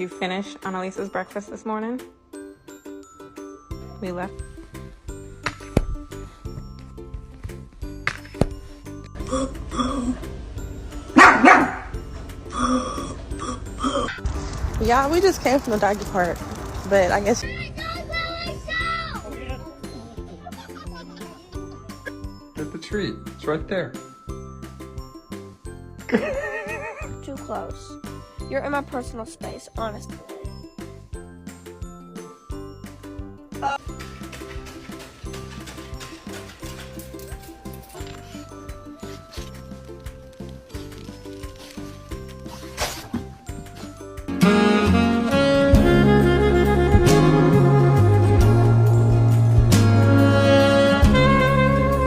you finish Annalisa's breakfast this morning? We left. Yeah, we just came from the doggy park, but I guess. Get the treat. It's right there. Too close. You're in my personal space, honestly.